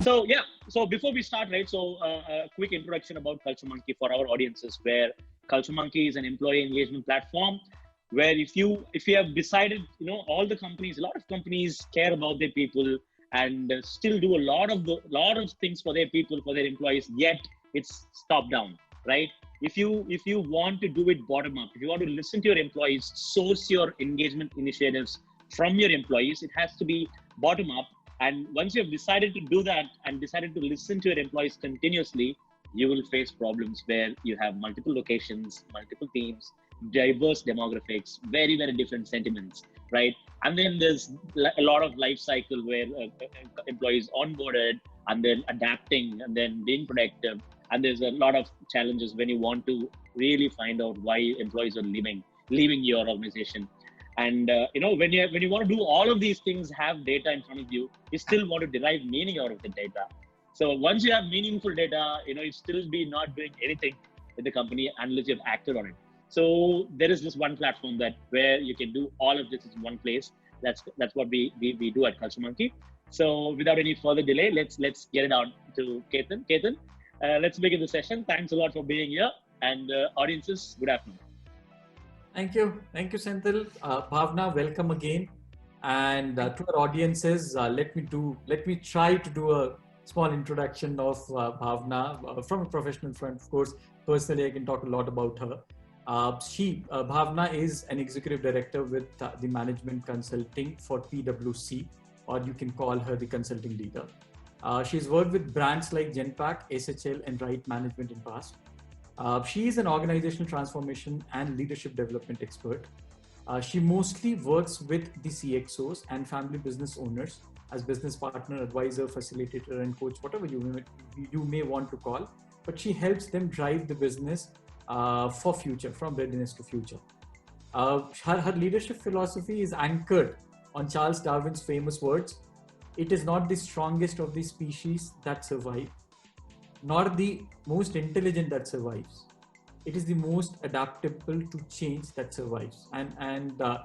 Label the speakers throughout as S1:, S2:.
S1: So yeah, so before we start, right? So a quick introduction about Culture Monkey for our audiences, where Culture Monkey is an employee engagement platform, where if you have decided, all the companies, a lot of companies care about their people and still do a lot of things for their people, for their employees. Yet it's top down, right? If you want to do it bottom up, if you want to listen to your employees, source your engagement initiatives from your employees, it has to be bottom up. And once you have decided to do that and decided to listen to your employees continuously, you will face problems where you have multiple locations, multiple teams, diverse demographics, very, very different sentiments, right? And then there's a lot of life cycle where employees onboarded and then adapting and then being productive. And there's a lot of challenges when you want to really find out why employees are leaving your organization. And when you want to do all of these things, have data in front of you, you still want to derive meaning out of the data. So once you have meaningful data, you still be not doing anything with the company unless you've acted on it. So there is this one platform where you can do all of this in one place. That's what we do at Culture Monkey. So without any further delay, let's get it out to Ketan. Ketan, let's begin the session. Thanks a lot for being here, and audiences, good afternoon.
S2: Thank you, Senthil. Bhavna, welcome again. And to our audiences, let me try to do a small introduction of Bhavna from a professional front. Of course, personally, I can talk a lot about her. Bhavna is an executive director with the management consulting for PwC, or you can call her the consulting leader. She's worked with brands like Genpact, SHL, and Right Management in past. She is an organizational transformation and leadership development expert. She mostly works with the CXOs and family business owners as business partner, advisor, facilitator, and coach, whatever you may want to call. But she helps them drive the business for future, from readiness to future. Her leadership philosophy is anchored on Charles Darwin's famous words: "It is not the strongest of the species that survive, nor the most intelligent that survives. It is the most adaptable to change that survives." And her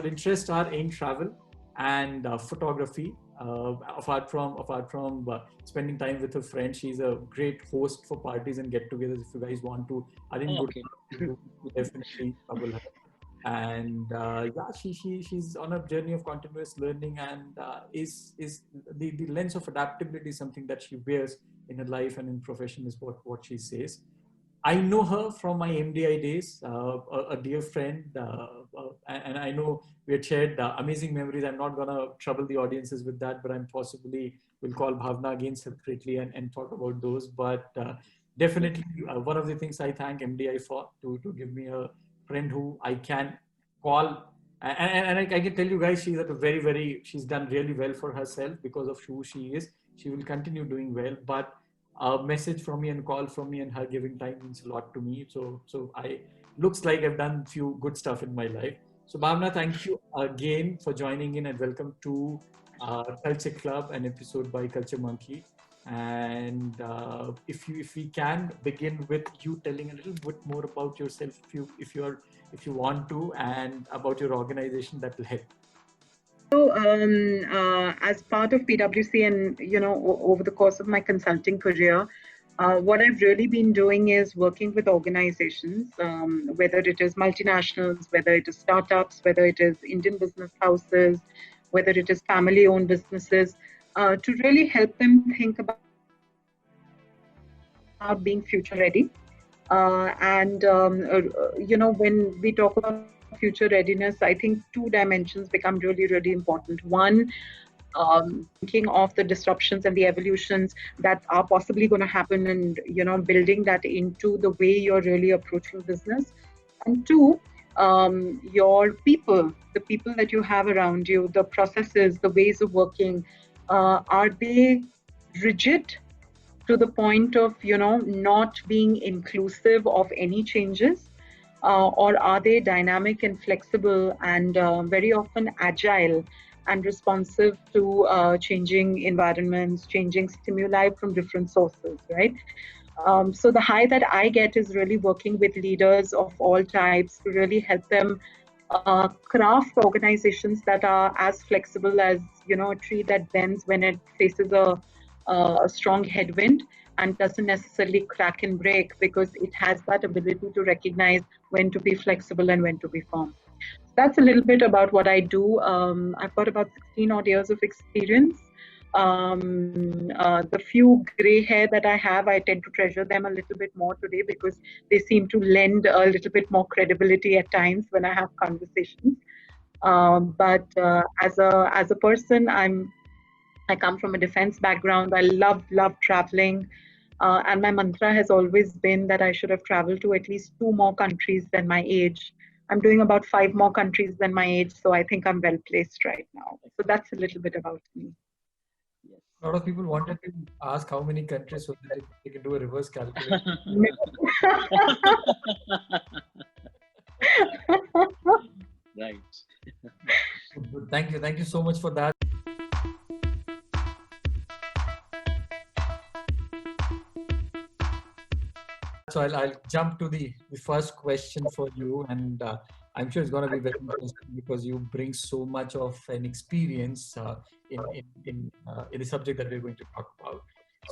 S2: interests are in travel and photography. Apart from spending time with her friends, she's a great host for parties and get-togethers. If you guys want to, definitely trouble her. And she's on a journey of continuous learning, and is the lens of adaptability something that she wears in her life and in profession, is what she says. I know her from my MDI days, a dear friend, and I know we had shared amazing memories. I'm not gonna trouble the audiences with that, but I'm possibly will call Bhavna again separately and talk about those. But definitely one of the things I thank MDI for, to give me a friend who I can call, and I can tell you guys, she's at a she's done really well for herself because of who she is. She will continue doing well, but a message from me and call from me and her giving time means a lot to me. So I looks like I've done few good stuff in my life. So Bhavna, thank you again for joining in, and welcome to Culture Club, an episode by Culture Monkey. And if we can begin with you telling a little bit more about yourself, if you want to, and about your organization, that will help.
S3: So, as part of PwC, and over the course of my consulting career, what I've really been doing is working with organizations, whether it is multinationals, whether it is startups, whether it is Indian business houses, whether it is family-owned businesses, to really help them think about being future ready. When we talk about future readiness, I think two dimensions become really, really important. One, thinking of the disruptions and the evolutions that are possibly going to happen, and building that into the way you're really approaching business. And two, your people, the people that you have around you, the processes, the ways of working, are they rigid to the point of not being inclusive of any changes, or are they dynamic and flexible and very often agile and responsive to changing environments, changing stimuli from different sources, right? So the high that I get is really working with leaders of all types to really help them craft organizations that are as flexible as, a tree that bends when it faces a strong headwind and doesn't necessarily crack and break, because it has that ability to recognize when to be flexible and when to be firm. So that's a little bit about what I do. I've got about 16 odd years of experience. The few gray hair that I have, I tend to treasure them a little bit more today, because they seem to lend a little bit more credibility at times when I have conversations. But as a person, I come from a defense background. I love traveling. And my mantra has always been that I should have traveled to at least 2 more countries than my age. I'm doing about 5 more countries than my age, so I think I'm well placed right now. So that's a little bit about me.
S2: A lot of people wanted to ask how many countries so that they can do a reverse calculation.
S1: Right.
S2: Thank you so much for that. So I'll jump to the first question for you, and I'm sure it's going to be very interesting because you bring so much of an experience in the subject that we're going to talk about.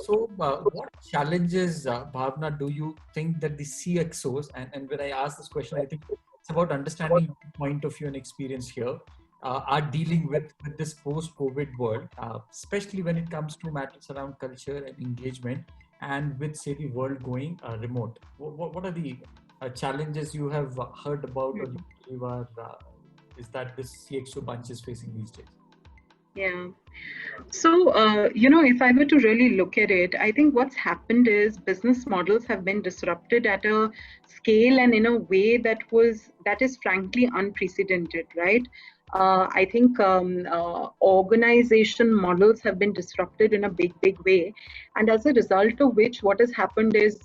S2: So, what challenges, Bhavna, do you think that the CXOs, and when I ask this question, I think it's about understanding your point of view and experience here, are dealing with this post-COVID world, especially when it comes to matters around culture and engagement, and with, say, the world going remote. What are the challenges you have heard about, or you believe are, is that this CXO bunch is facing these days?
S3: Yeah. So, if I were to really look at it, I think what's happened is business models have been disrupted at a scale and in a way that is frankly unprecedented, right? I think organization models have been disrupted in a big way. And as a result of which, what has happened is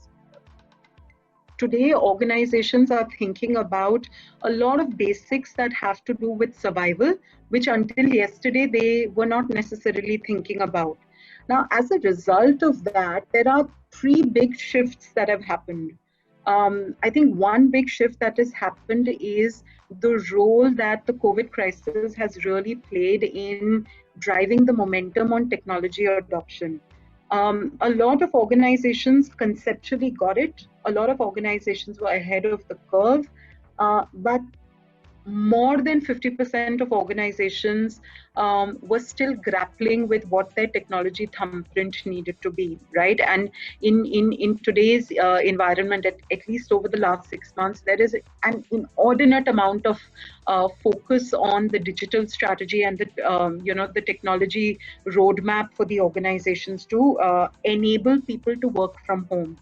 S3: today organizations are thinking about a lot of basics that have to do with survival, which until yesterday they were not necessarily thinking about. Now, as a result of that, there are 3 big shifts that have happened. I think one big shift that has happened is the role that the COVID crisis has really played in driving the momentum on technology adoption. A lot of organizations conceptually got it. A lot of organizations were ahead of the curve, but more than 50% of organizations were still grappling with what their technology thumbprint needed to be, right? And in today's environment, at least over the last 6 months, there is an inordinate amount of focus on the digital strategy and the technology roadmap for the organizations to enable people to work from home,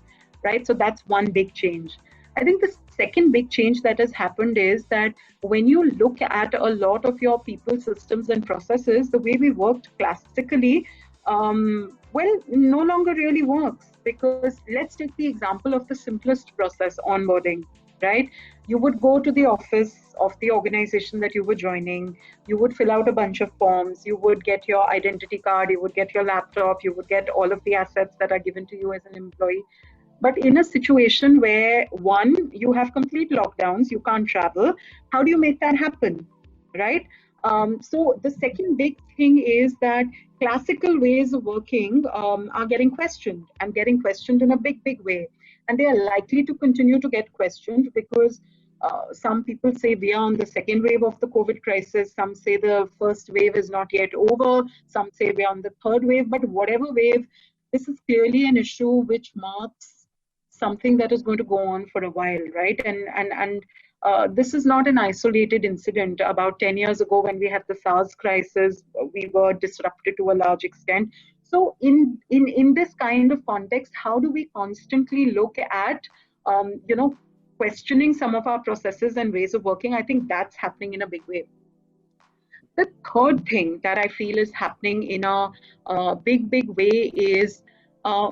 S3: right? So that's one big change. I think the second big change that has happened is that when you look at a lot of your people systems and processes, the way we worked classically, no longer really works. Because let's take the example of the simplest process, onboarding, right? You would go to the office of the organization that you were joining, you would fill out a bunch of forms, you would get your identity card, you would get your laptop, you would get all of the assets that are given to you as an employee. But in a situation where, one, you have complete lockdowns, you can't travel, how do you make that happen, right? So the second big thing is that classical ways of working are getting questioned, and getting questioned in a big way. And they are likely to continue to get questioned because some people say we are on the second wave of the COVID crisis. Some say the first wave is not yet over. Some say we are on the third wave. But whatever wave, this is clearly an issue which marks something that is going to go on for a while, right? And this is not an isolated incident. About 10 years ago, when we had the SARS crisis, we were disrupted to a large extent. So in this kind of context, how do we constantly look at, questioning some of our processes and ways of working? I think that's happening in a big way. The third thing that I feel is happening in a big way is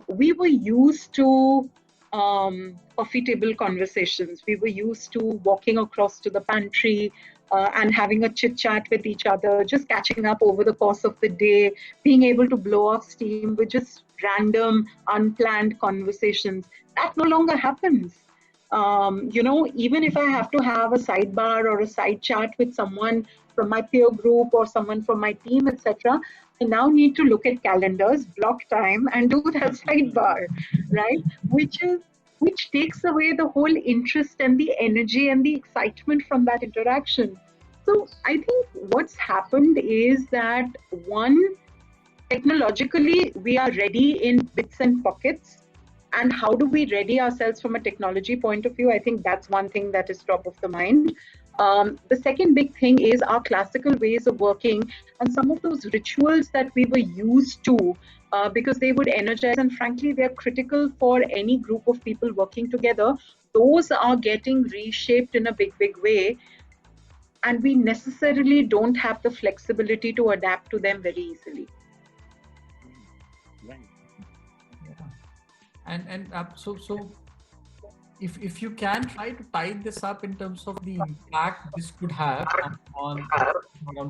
S3: we were used to coffee table conversations. We were used to walking across to the pantry and having a chit chat with each other, just catching up over the course of the day, being able to blow off steam with just random, unplanned conversations. That no longer happens. Even if I have to have a sidebar or a side chat with someone from my peer group or someone from my team, etc., I now need to look at calendars, block time, and do that sidebar, right? Which takes away the whole interest and the energy and the excitement from that interaction. So I think what's happened is that, one, technologically, we are ready in bits and pockets. And how do we ready ourselves from a technology point of view? I think that's one thing that is top of the mind. The second big thing is our classical ways of working and some of those rituals that we were used to, because they would energize, and frankly, they're critical for any group of people working together. Those are getting reshaped in a big, big way. And we necessarily don't have the flexibility to adapt to them very easily.
S1: Right.
S2: So if you can try to tie this up in terms of the impact this could have on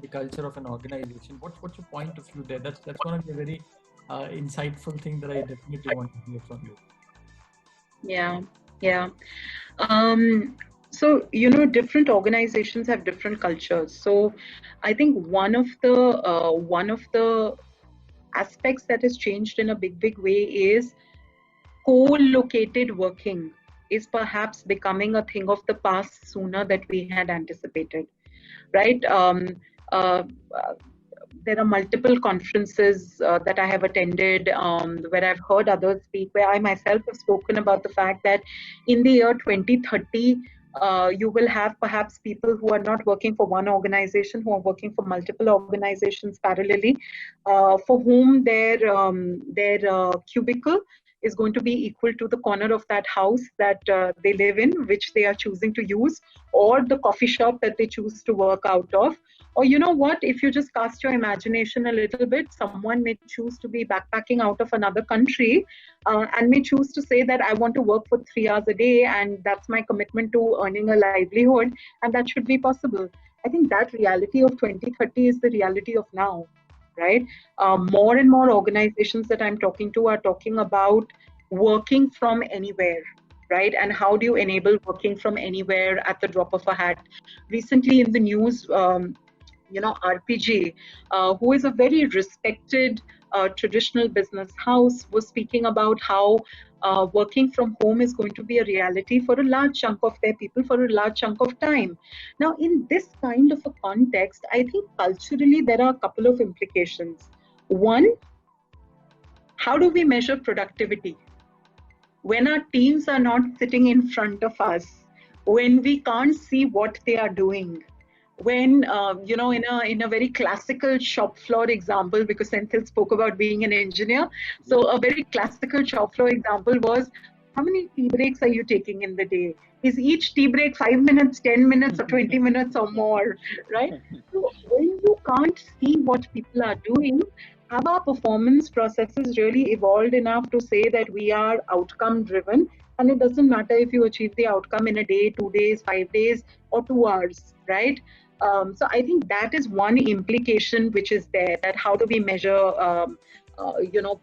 S2: the culture of an organization, what's your point of view there? That's going to be a very insightful thing that I definitely want to hear from you.
S3: Yeah. So different organizations have different cultures. So I think one of the aspects that has changed in a big, big way is co-located working is perhaps becoming a thing of the past sooner than we had anticipated, right? There are multiple conferences that I have attended, where I've heard others speak, where I myself have spoken about the fact that in the year 2030, you will have perhaps people who are not working for one organization, who are working for multiple organizations parallelly, for whom their cubicle is going to be equal to the corner of that house that they live in, which they are choosing to use, or the coffee shop that they choose to work out of. Or you know what, if you just cast your imagination a little bit, someone may choose to be backpacking out of another country, and may choose to say that I want to work for 3 hours a day, and that's my commitment to earning a livelihood, and that should be possible. I think that reality of 2030 is the reality of now, right? More and more organizations that I'm talking to are talking about working from anywhere, right? And how do you enable working from anywhere at the drop of a hat? Recently in the news, RPG, who is a very respected traditional business house, was speaking about how working from home is going to be a reality for a large chunk of their people for a large chunk of time. Now, in this kind of a context, I think culturally there are a couple of implications. One, how do we measure productivity? When our teams are not sitting in front of us, when we can't see what they are doing, when in a very classical shop floor example, because Senthil spoke about being an engineer, so a very classical shop floor example was, how many tea breaks are you taking in the day? Is each tea break 5 minutes, 10 minutes, or 20 minutes or more, right? So when you can't see what people are doing, have our performance processes really evolved enough to say that we are outcome driven, and it doesn't matter if you achieve the outcome in a day, 2 days, 5 days, or 2 hours, right? So I think that is one implication which is there, that how do we measure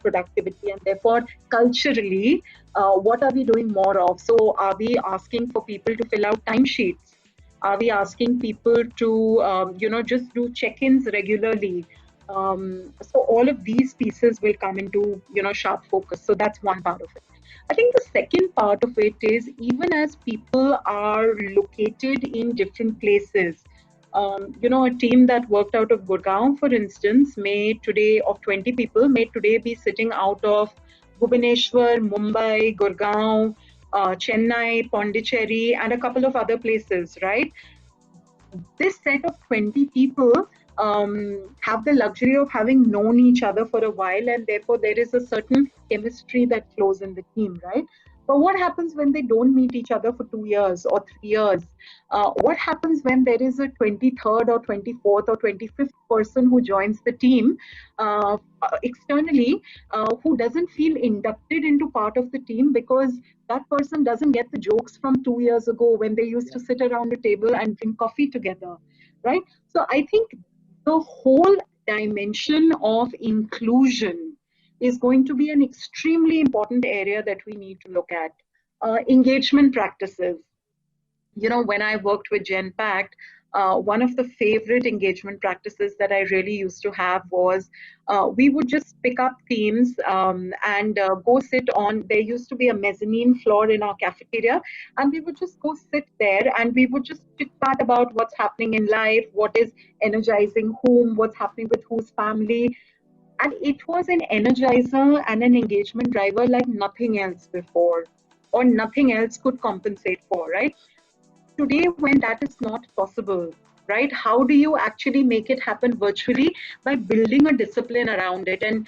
S3: productivity, and therefore culturally, what are we doing more of? So are we asking for people to fill out timesheets? Are we asking people to just do check-ins regularly? So all of these pieces will come into sharp focus. So that's one part of it. I think the second part of it is, even as people are located in different places, a team that worked out of Gurgaon, for instance, of 20 people, may today be sitting out of Bhubaneswar, Mumbai, Gurgaon, Chennai, Pondicherry, and a couple of other places, right? This set of 20 people have the luxury of having known each other for a while, and therefore there is a certain chemistry that flows in the team, right? But what happens when they don't meet each other for 2 years or 3 years? What happens when there is a 23rd or 24th or 25th person who joins the team externally, who doesn't feel inducted into part of the team because that person doesn't get the jokes from 2 years ago when they used to sit around a table and drink coffee together, right? So I think the whole dimension of inclusion is going to be an extremely important area that we need to look at. Engagement practices. You know, when I worked with Genpact, one of the favorite engagement practices that I really used to have was we would just pick up themes and go sit on. There used to be a mezzanine floor in our cafeteria, and we would just go sit there and we would just chit chat about what's happening in life, what is energizing whom, what's happening with whose family. And it was an energizer and an engagement driver like nothing else before, or nothing else could compensate for, right? Today, when that is not possible, right, how do you actually make it happen virtually? By building a discipline around it. And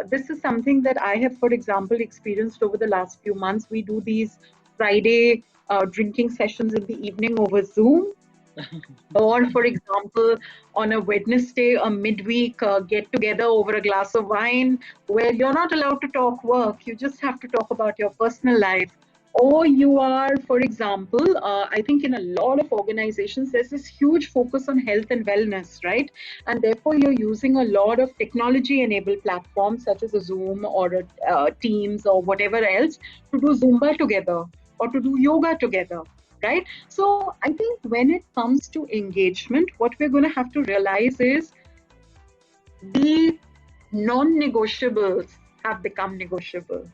S3: this is something that I have, for example, experienced over the last few months. We do these Friday drinking sessions in the evening over Zoom, or for example, on a Wednesday, a midweek get together over a glass of wine, where you're not allowed to talk work, you just have to talk about your personal life. Or you are, for example, I think in a lot of organizations, there's this huge focus on health and wellness, right? And therefore, you're using a lot of technology enabled platforms such as a Zoom or a Teams or whatever else to do Zumba together or to do yoga together, right? So I think when it comes to engagement, what we're going to have to realize is the non-negotiables have become negotiable,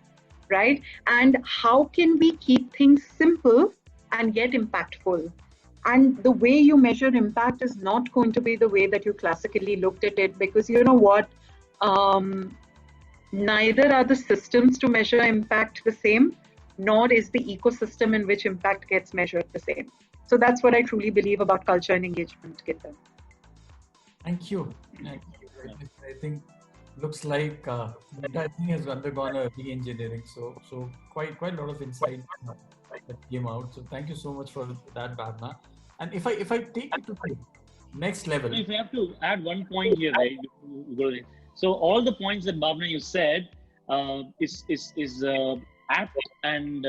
S3: right? And how can we keep things simple and yet impactful? And the way you measure impact is not going to be the way that you classically looked at it, because you know what? Neither are the systems to measure impact the same, nor is the ecosystem in which impact gets measured the same. So that's what I truly believe about culture and engagement, Gitan.
S2: Thank you. I think looks like the entire thing has undergone a re-engineering. So quite a lot of insight that came out. So thank you so much for that, Bhavna. And if I take it to the next level,
S1: If I have to add one point here, right? So all the points that Bhavna you said is apt, and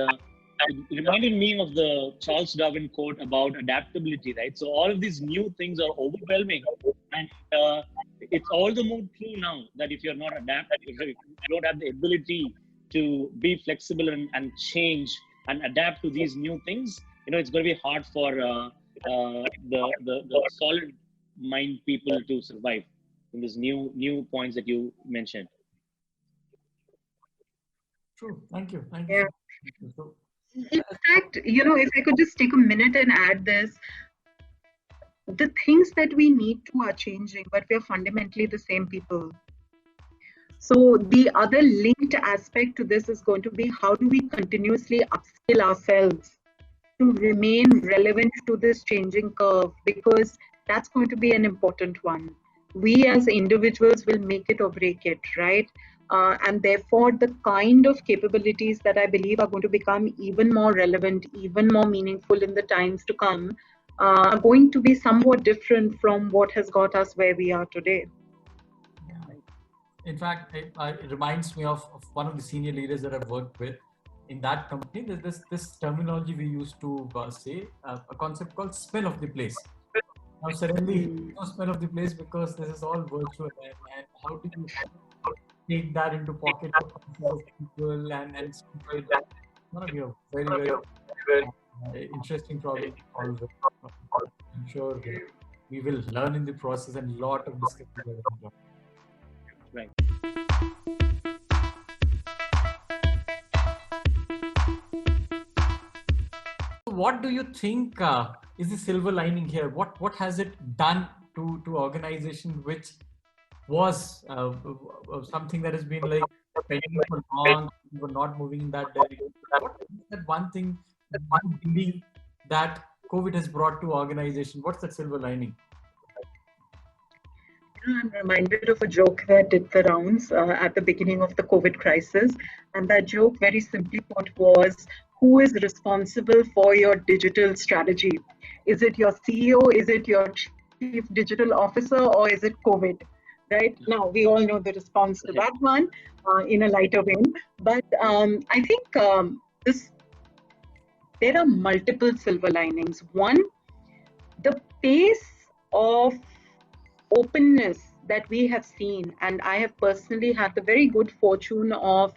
S1: it reminded me of the Charles Darwin quote about adaptability, right? So all of these new things are overwhelming, and it's all the more true now that if you're not if you don't have the ability to be flexible and change and adapt to these new things, it's going to be hard for the solid mind people to survive in these new points that you mentioned.
S2: true. Thank you.
S3: Yeah.
S2: So,
S3: In fact, if I could just take a minute and add this, the things that we need to are changing, but we're fundamentally the same people. So the other linked aspect to this is going to be, how do we continuously upskill ourselves to remain relevant to this changing curve? Because that's going to be an important one. We as individuals will make it or break it, right? And therefore, the kind of capabilities that I believe are going to become even more relevant, even more meaningful in the times to come, are going to be somewhat different from what has got us where we are today.
S2: in fact, it reminds me of one of the senior leaders that I've worked with in that company. There's this terminology we used to say, a concept called smell of the place. Now suddenly, no smell of the place because this is all virtual, and how do you take that into pocket of people and it's going to be a very interesting problem to solve. I'm sure we will learn in the process, and a lot of discussion.
S1: Right.
S2: What do you think is the silver lining here? What has it done to organization which was something that has been like pending for long, we're not moving in that direction? What is that one thing you believe that COVID has brought to organization? What's that silver lining?
S3: I'm reminded of a joke that did the rounds at the beginning of the COVID crisis. And that joke, very simply put, was, who is responsible for your digital strategy? Is it your CEO? Is it your chief digital officer? Or is it COVID? Right? Now, we all know the response to that one in a lighter vein. But I think there are multiple silver linings. One, the pace of openness that we have seen, and I have personally had the very good fortune of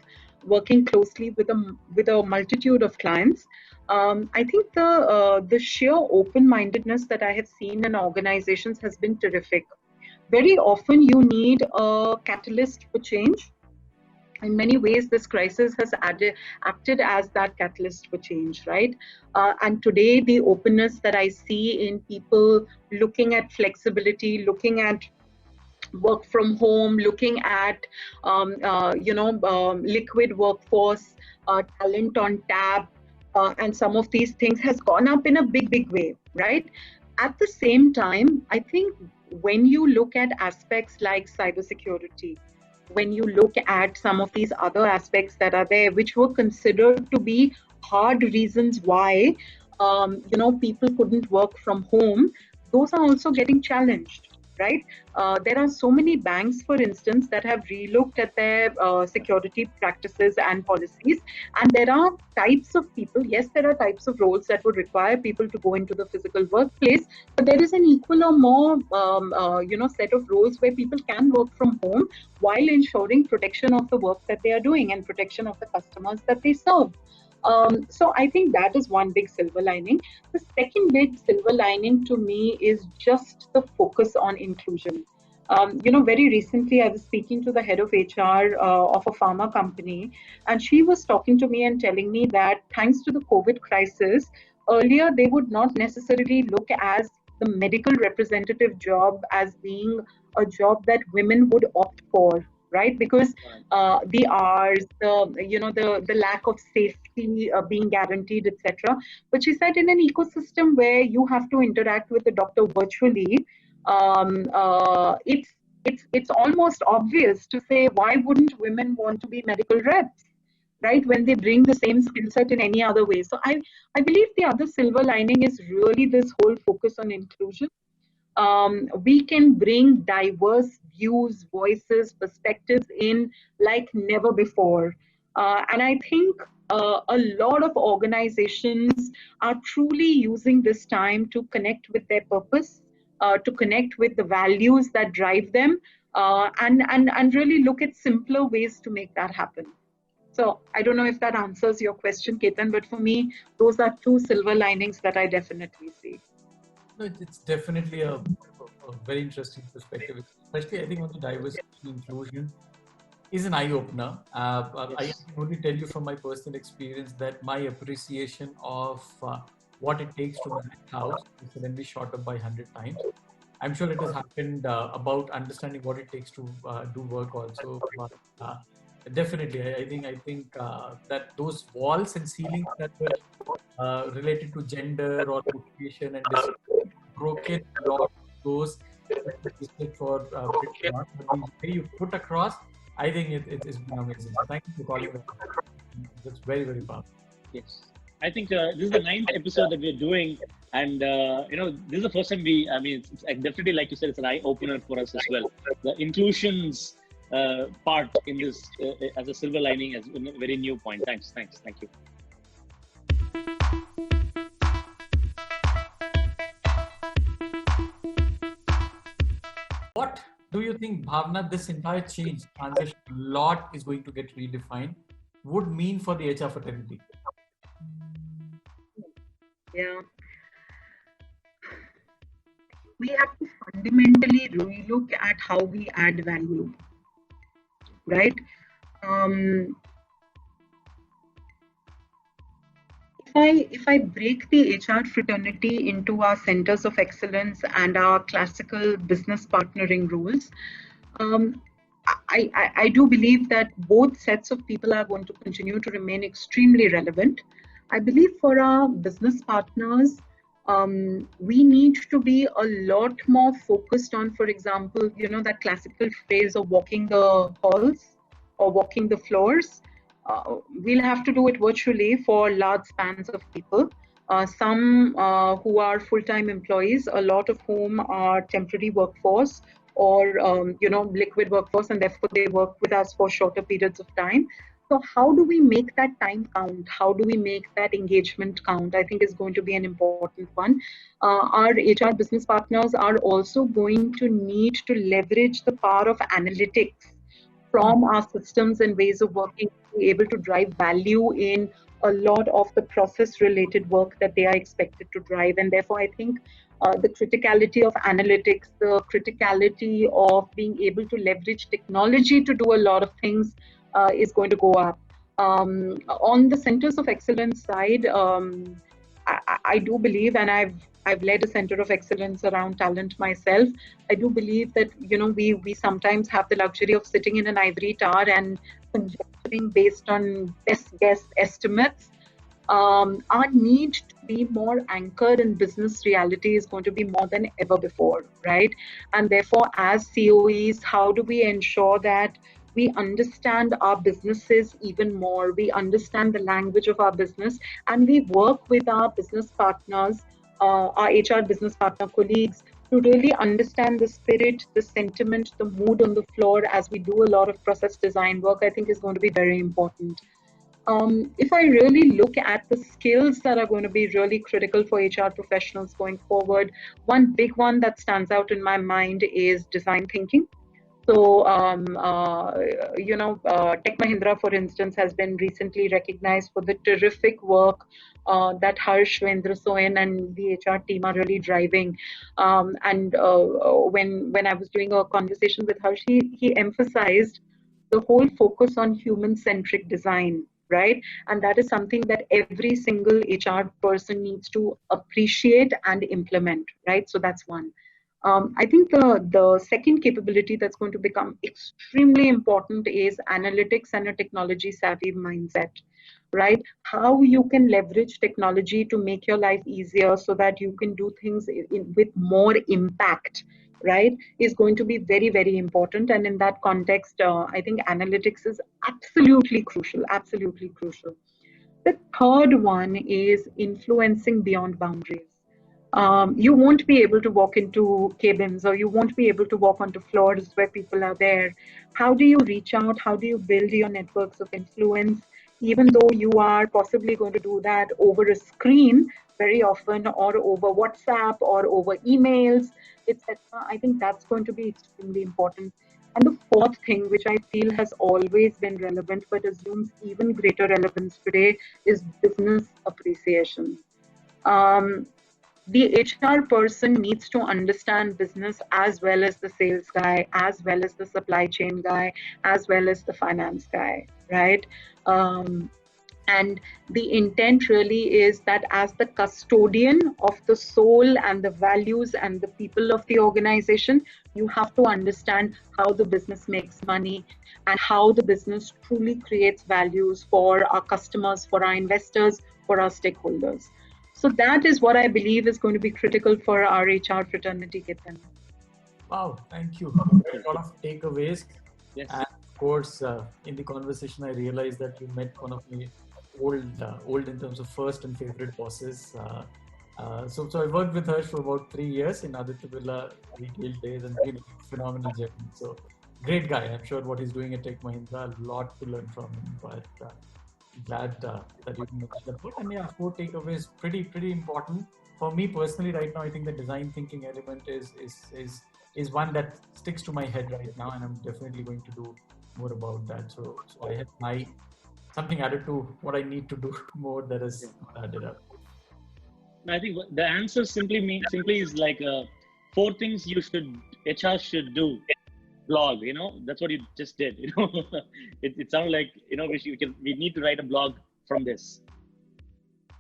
S3: working closely with a multitude of clients, I think the sheer open-mindedness that I have seen in organizations has been terrific. Very often you need a catalyst for change. In many ways, this crisis has acted as that catalyst for change, right? And today, the openness that I see in people looking at flexibility, looking at work from home, looking at liquid workforce, talent on tap, and some of these things has gone up in a big way, right? At the same time, I think when you look at aspects like cybersecurity, when you look at some of these other aspects that are there, which were considered to be hard reasons why people couldn't work from home, those are also getting challenged, right? There are so many banks, for instance, that have relooked at their security practices and policies. And there are types of people, yes, there are types of roles that would require people to go into the physical workplace, but there is an equal or more, set of roles where people can work from home while ensuring protection of the work that they are doing and protection of the customers that they serve. So I think that is one big silver lining. The second big silver lining to me is just the focus on inclusion. Very recently I was speaking to the head of HR of a pharma company, and she was talking to me and telling me that thanks to the COVID crisis, earlier they would not necessarily look as the medical representative job as being a job that women would opt for, right? Because the hours, the lack of safety being guaranteed, etc. But she said in an ecosystem where you have to interact with the doctor virtually, it's almost obvious to say, why wouldn't women want to be medical reps, right? When they bring the same skill set in any other way. So I believe the other silver lining is really this whole focus on inclusion. We can bring diverse views, voices, perspectives in like never before. And I think a lot of organizations are truly using this time to connect with their purpose, to connect with the values that drive them, and really look at simpler ways to make that happen. So I don't know if that answers your question, Ketan, but for me, those are two silver linings that I definitely see.
S2: No, it's definitely a very interesting perspective, especially I think on the diversity and inclusion is an eye-opener. I can only tell you from my personal experience that my appreciation of what it takes to manage house is suddenly shot up by 100 times. I'm sure it has happened about understanding what it takes to do work also. But, definitely, I think that those walls and ceilings that were related to gender or education and broken a lot of those for pretty much. But the way you put across, I think it's been amazing. So thank you for calling that. That's very powerful.
S1: Yes. I think this is the 9th episode that we're doing. And, this is the first time it's definitely, like you said, it's an eye opener for us as well. The inclusions part in this as a silver lining as a very new point. Thanks. Thank you.
S2: What do you think, Bhavna, this entire change, transition, lot is going to get redefined, would mean for the HR fraternity?
S3: Yeah. We have to fundamentally relook at how we add value, right? If I break the HR fraternity into our centers of excellence and our classical business partnering roles, I do believe that both sets of people are going to continue to remain extremely relevant. I believe for our business partners, we need to be a lot more focused on, for example, that classical phrase of walking the halls or walking the floors. We'll have to do it virtually for large spans of people. Some who are full-time employees, a lot of whom are temporary workforce or liquid workforce, and therefore they work with us for shorter periods of time. So how do we make that time count? How do we make that engagement count? I think is going to be an important one. Our HR business partners are also going to need to leverage the power of analytics from our systems and ways of working to be able to drive value in a lot of the process related work that they are expected to drive. And therefore, I think the criticality of analytics, the criticality of being able to leverage technology to do a lot of things is going to go up. On the centers of excellence side, I do believe, and I've led a center of excellence around talent myself. I do believe that we sometimes have the luxury of sitting in an ivory tower and conjecturing based on best guess estimates. Our need to be more anchored in business reality is going to be more than ever before, right? And therefore, as COEs, how do we ensure that we understand our businesses even more? We understand the language of our business, and we work with our business partners, our HR business partner colleagues, to really understand the spirit, the sentiment, the mood on the floor as we do a lot of process design work. I think is going to be very important. If I really look at the skills that are going to be really critical for HR professionals going forward, one big one that stands out in my mind is design thinking. So, Tech Mahindra, for instance, has been recently recognized for the terrific work that Harsh, Vendra Soin, and the HR team are really driving. And when I was doing a conversation with Harsh, he emphasized the whole focus on human-centric design, right? And that is something that every single HR person needs to appreciate and implement, right? So that's one. I think the second capability that's going to become extremely important is analytics and a technology savvy mindset, right? How you can leverage technology to make your life easier so that you can do things with more impact, right, is going to be very, very important. And in that context, I think analytics is absolutely crucial, absolutely crucial. The third one is influencing beyond boundaries. You won't be able to walk into cabins, or you won't be able to walk onto floors where people are there. How do you reach out? How do you build your networks of influence? Even though you are possibly going to do that over a screen very often, or over WhatsApp, or over emails, etc. I think that's going to be extremely important. And the fourth thing, which I feel has always been relevant but assumes even greater relevance today, is business appreciation. The HR person needs to understand business as well as the sales guy, as well as the supply chain guy, as well as the finance guy, right? And the intent really is that as the custodian of the soul and the values and the people of the organization, you have to understand how the business makes money and how the business truly creates values for our customers, for our investors, for our stakeholders. So that is what I believe is going to be critical for our HR fraternity, Ketan.
S2: Wow, thank you. A lot of takeaways.
S1: Yes.
S2: And of course, in the conversation, I realized that you met one of my old in terms of first and favorite bosses. So I worked with her for about 3 years in Aditya Birla retail days, and been a phenomenal journey. So great guy. I'm sure what he's doing at Tech Mahindra, a lot to learn from him. But glad that you mentioned that book. And yeah, 4 takeaways, pretty important for me personally right now. I think the design thinking element is one that sticks to my head right now, and I'm definitely going to do more about that. So I have something added to what I need to do more that is added up.
S1: I think the answer simply is like 4 things HR should do. Blog, that's what you just did. It sounds like we need to write a blog from this.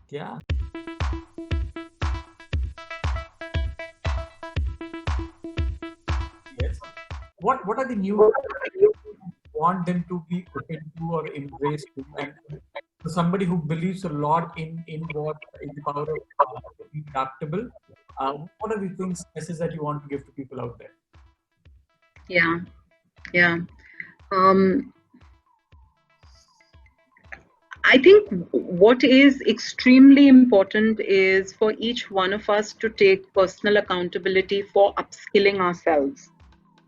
S2: Yeah. Yes. What are the new you want them to be open to or embrace to? And for somebody who believes a lot in what is the power of being adaptable, what are the messages that you want to give to people out there?
S3: Yeah. I think what is extremely important is for each one of us to take personal accountability for upskilling ourselves,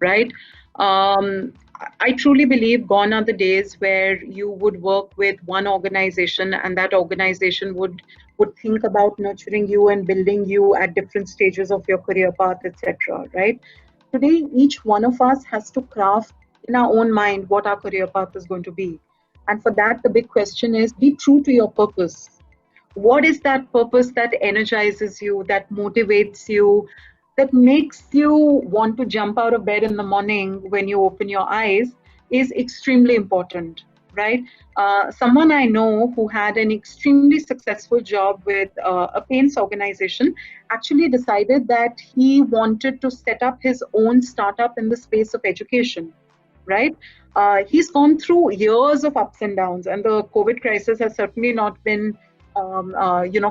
S3: right? I truly believe gone are the days where you would work with one organization and that organization would think about nurturing you and building you at different stages of your career path, etc., right? Today, each one of us has to craft in our own mind what our career path is going to be. And for that, the big question is be true to your purpose. What is that purpose that energizes you, that motivates you, that makes you want to jump out of bed in the morning when you open your eyes is extremely important, right? Someone I know who had an extremely successful job with a paints organization actually decided that he wanted to set up his own startup in the space of education, right? He's gone through years of ups and downs, and the COVID crisis has certainly not been,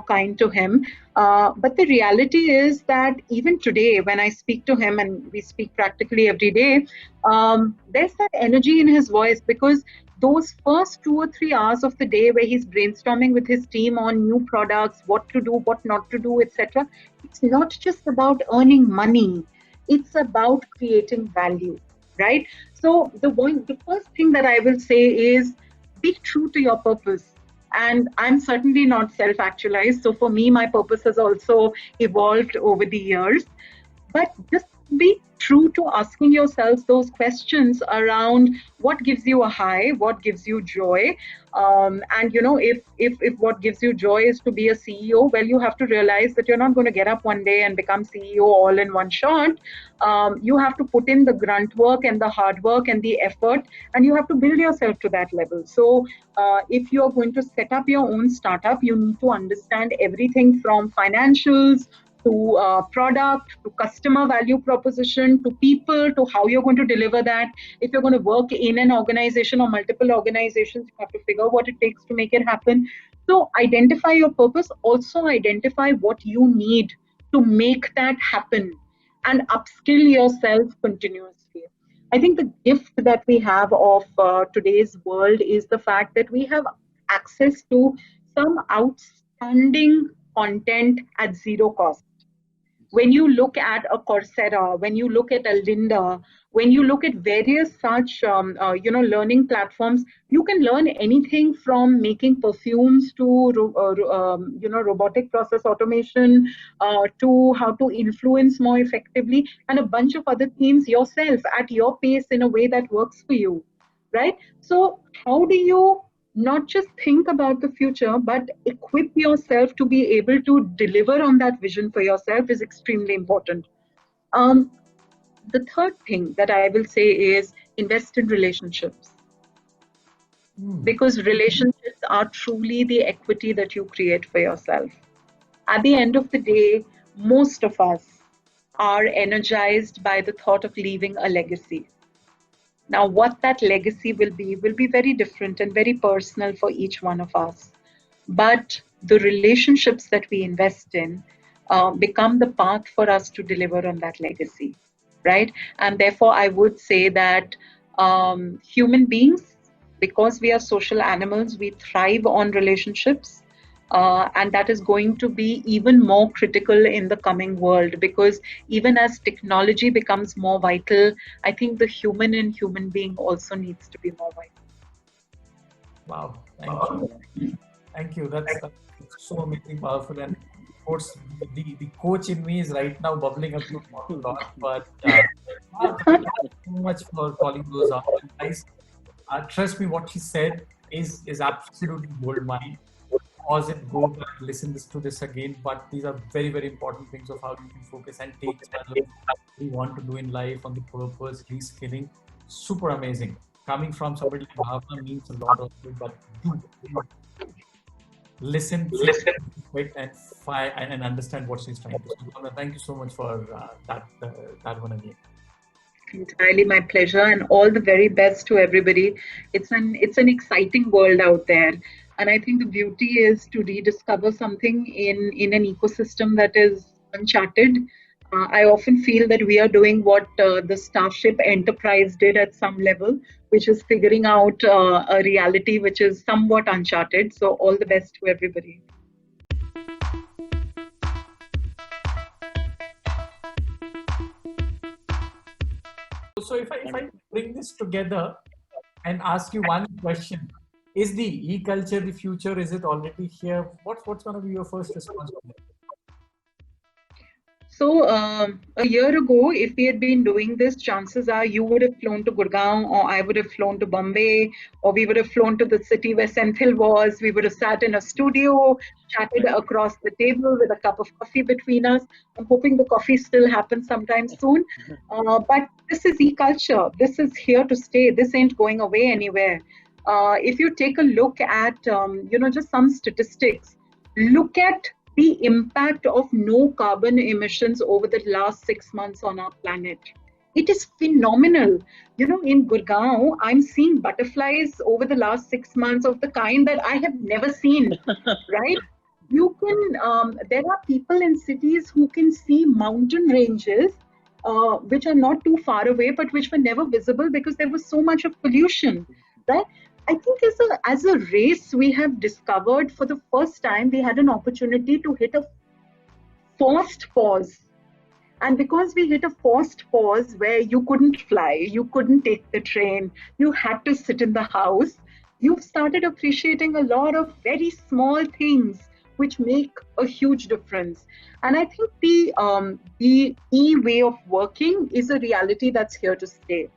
S3: kind to him. But the reality is that even today, when I speak to him, and we speak practically every day, there's that energy in his voice because those first 2 or 3 hours of the day where he's brainstorming with his team on new products, what to do, what not to do, etc., it's not just about earning money, it's about creating value, right? So the first thing that I will say is be true to your purpose. And I'm certainly not self-actualized. So for me, my purpose has also evolved over the years. But just be true to asking yourselves those questions around what gives you a high, what gives you joy. And if what gives you joy is to be a CEO, well, you have to realize that you're not going to get up one day and become CEO all in one shot. You have to put in the grunt work and the hard work and the effort, and you have to build yourself to that level. So if you're going to set up your own startup, you need to understand everything from financials to product, to customer value proposition, to people, to how you're going to deliver that. If you're going to work in an organization or multiple organizations, you have to figure out what it takes to make it happen. So identify your purpose, also identify what you need to make that happen, and upskill yourself continuously. I think the gift that we have of today's world is the fact that we have access to some outstanding content at zero cost. When you look at a Coursera, when you look at a Linda, when you look at various such learning platforms, you can learn anything from making perfumes to robotic process automation, to how to influence more effectively, and a bunch of other themes yourself at your pace in a way that works for you, right? So how do you not just think about the future, but equip yourself to be able to deliver on that vision for yourself is extremely important. Um, the third thing that I will say is invest in relationships, because relationships are truly the equity that you create for yourself. At the end of the day, most of us are energized by the thought of leaving a legacy. Now, what that legacy will be very different and very personal for each one of us. But the relationships that we invest in become the path for us to deliver on that legacy, right? And therefore, I would say that human beings, because we are social animals, we thrive on relationships. And that is going to be even more critical in the coming world, because even as technology becomes more vital, I think the human in human being also needs to be more vital.
S2: Wow, thank you. Thank you. That's so amazing, powerful, and of course, the coach in me is right now bubbling up to a lot. But thank you so much for calling those out, and guys. Trust me, what she said is absolutely gold mine. Pause it, go back, listen to this again. But these are very, very important things of how you can focus and take charge of what you want to do in life, on the purpose, reskilling. Super amazing. Coming from somebody like Bhavna means a lot of it, but do listen, wait, and understand what she's trying to say. Bhavna, thank you so much for that one again.
S3: Entirely my pleasure, and all the very best to everybody. It's an exciting world out there, and I think the beauty is to rediscover something in an ecosystem that is uncharted. I often feel that we are doing what the Starship Enterprise did at some level, which is figuring out a reality which is somewhat uncharted. So all the best to everybody.
S2: So if I bring this together and ask you one question, is the e-culture the future? Is it already here? What's going to be your first response?
S3: So a year ago, if we had been doing this, chances are you would have flown to Gurgaon, or I would have flown to Bombay, or we would have flown to the city where Senthil was. We would have sat in a studio, chatted
S1: Right.
S3: across the table with a cup of coffee between us. I'm hoping the coffee still happens sometime soon. But this is e-culture. This is here to stay. This ain't going away anywhere. If you take a look at, just some statistics, look at the impact of no carbon emissions over the last 6 months on our planet. It is phenomenal. In Gurgaon, I'm seeing butterflies over the last 6 months of the kind that I have never seen, right? There are people in cities who can see mountain ranges, which are not too far away, but which were never visible because there was so much of pollution, right? I think as a race, we have discovered for the first time we had an opportunity to hit a forced pause. And because we hit a forced pause where you couldn't fly, you couldn't take the train, you had to sit in the house, you've started appreciating a lot of very small things which make a huge difference. And I think the e-way of working is a reality that's here to stay.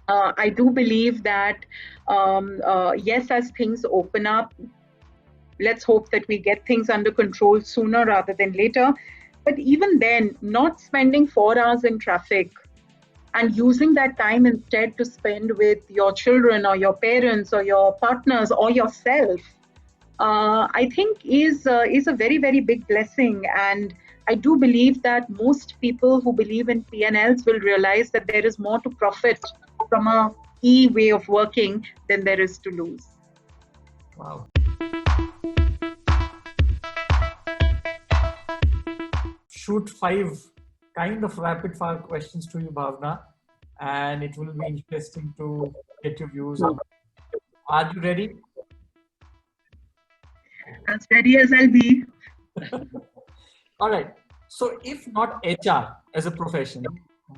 S3: I do believe that, yes, as things open up, let's hope that we get things under control sooner rather than later. But even then, not spending 4 hours in traffic and using that time instead to spend with your children or your parents or your partners or yourself, I think is a very, very big blessing. And I do believe that most people who believe in P&Ls will realize that there is more to profit from a e-way of working than there is to lose.
S2: Wow. Shoot 5 kind of rapid fire questions to you, Bhavna, and it will be interesting to get your views on it. Are you ready?
S3: As ready as I'll be.
S2: All right. So if not HR as a profession,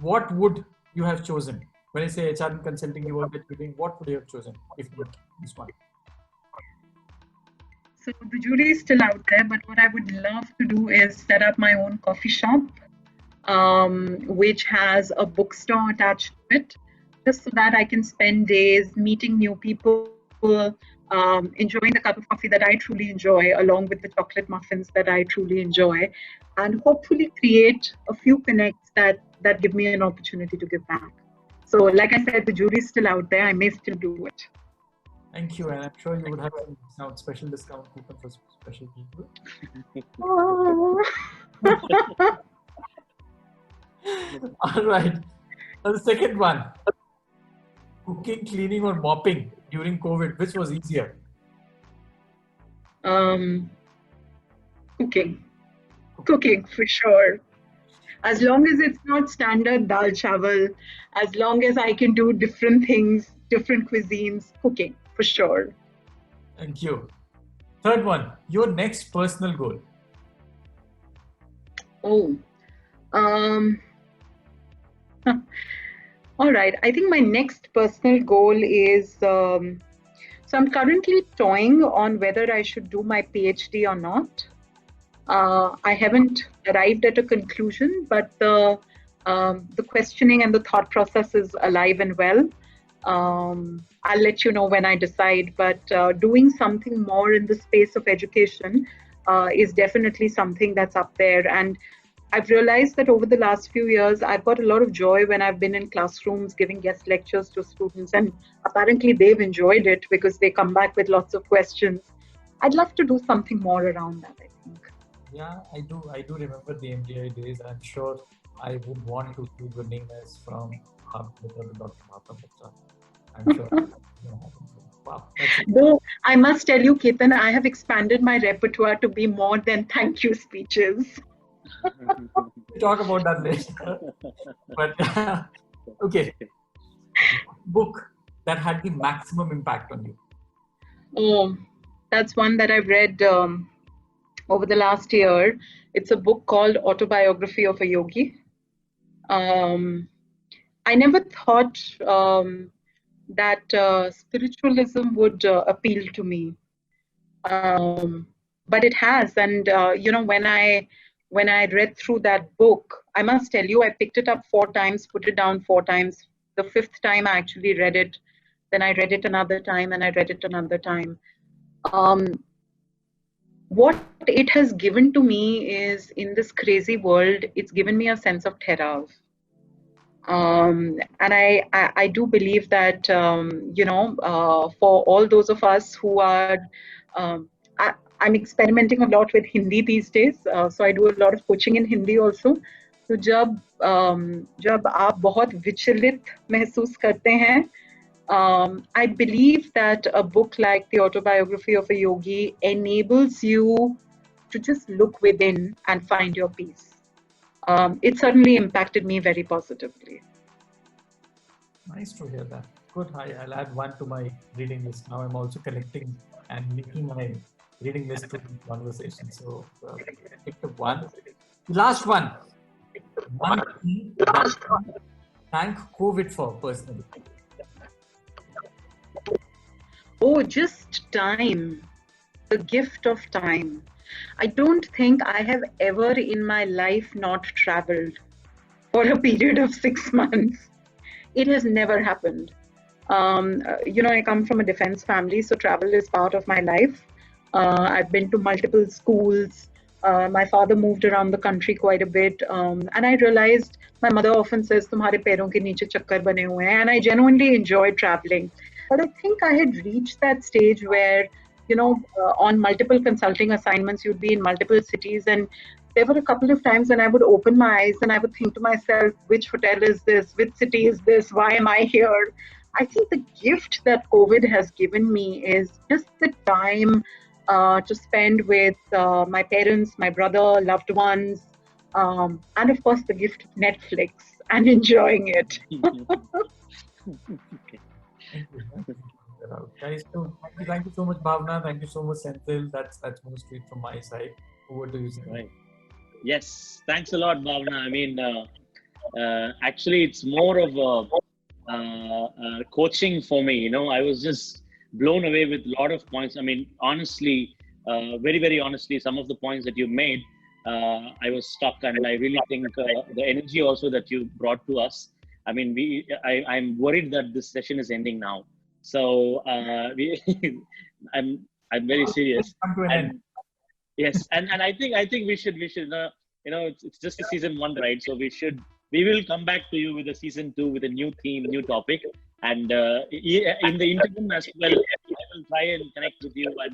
S2: what would you have chosen? When I say HR and consulting, you work that you're doing, what would you have chosen if not this one?
S3: So the jury is still out there, but what I would love to do is set up my own coffee shop, which has a bookstore attached to it, just so that I can spend days meeting new people, enjoying the cup of coffee that I truly enjoy, along with the chocolate muffins that I truly enjoy, and hopefully create a few connects that give me an opportunity to give back. So, like I said, the jury is still out there. I may still do it.
S2: Thank you, and I'm sure you would have some special discount coupon for special people. All right. Now the second one, cooking, cleaning, or mopping during COVID, which was easier?
S3: Cooking for sure. As long as it's not standard dal chawal, as long as I can do different things, different cuisines, cooking for sure.
S2: Thank you. Third one, your next personal goal.
S3: Oh, all right. I think my next personal goal is, so I'm currently toying on whether I should do my PhD or not. I haven't arrived at a conclusion, but the questioning and the thought process is alive and well. I'll let you know when I decide, but doing something more in the space of education is definitely something that's up there. And I've realized that over the last few years, I've got a lot of joy when I've been in classrooms giving guest lectures to students, and apparently they've enjoyed it because they come back with lots of questions. I'd love to do something more around that, I think.
S2: Yeah, I do remember the MDI days. I'm sure I would want to see your name as from Dr. Bhavna Batra. I'm sure. Wow.
S3: Though I must tell you, Ketan, I have expanded my repertoire to be more than thank you speeches.
S2: We'll talk about that later. But okay, book that had the maximum impact on you.
S3: Oh, that's one that I've read over the last year. It's a book called Autobiography of a Yogi. I never thought that spiritualism would appeal to me, but it has. And when I when I read through that book, I must tell you, I picked it up 4 times, put it down 4 times. The fifth time I actually read it. Then I read it another time and I read it another time. What it has given to me is, in this crazy world, it's given me a sense of terror. And I do believe that, for all those of us who are, I, I'm experimenting a lot with Hindi these days. So I do a lot of coaching in Hindi also. तो जब आप बहुत विचलित महसूस करते हैं, I believe that a book like the autobiography of a yogi enables you to just look within and find your peace. It certainly impacted me very positively.
S2: Nice to hear that. Good. I'll add one to my reading list. Now I'm also collecting and making my reading list to the conversation. So picked up one. Last one. One thing that you thank COVID for personally.
S3: Oh, just time. The gift of time. I don't think I have ever in my life not traveled for a period of 6 months. It has never happened. I come from a defense family, so travel is part of my life. I've been to multiple schools. My father moved around the country quite a bit. And I realized my mother often says, "Tumhare पैरों के नीचे चक्कर बने हुए हैं." And I genuinely enjoy traveling. But I think I had reached that stage where, on multiple consulting assignments, you'd be in multiple cities. And there were a couple of times when I would open my eyes and I would think to myself, which hotel is this? Which city is this? Why am I here? I think the gift that COVID has given me is just the time to spend with my parents, my brother, loved ones, and of course the gift of Netflix and enjoying it.
S2: Guys, so thank you so much, Bhavna. Thank you so much, Senthil. That's mostly it from my side. Over to you, Senthil.
S1: Right. Yes, thanks a lot, Bhavna. I mean, actually, it's more of a coaching for me. I was just blown away with a lot of points. I mean, honestly, very, very honestly, some of the points that you made, I was stuck, and I really think the energy also that you brought to us. I mean, I'm worried that this session is ending now. So I'm very serious. Yes, and I think we should it's just a season 1, right? So we will come back to you with a season 2 with a new theme, new topic, and in the interim as well, I will try and connect with you, and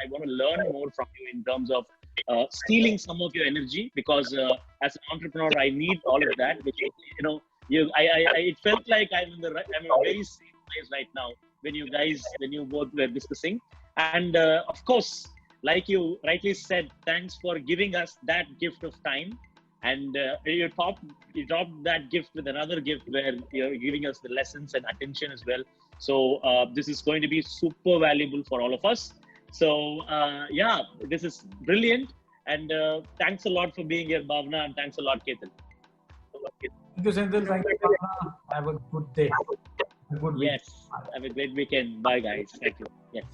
S1: I want to learn more from you in terms of stealing some of your energy, because as an entrepreneur, I need all of that. Which it felt like I'm in a very safe place right now when you both were discussing, and of course, like you rightly said, thanks for giving us that gift of time. And you topped that gift with another gift where you're giving us the lessons and attention as well. So this is going to be super valuable for all of us. So this is brilliant. And thanks a lot for being here, Bhavna, and thanks a lot, Ketan.
S2: Thank you, Senthil. Thank you, Bhavna. Have a good day.
S1: Yes. Have a great weekend. Bye, guys. Thank you. Yes.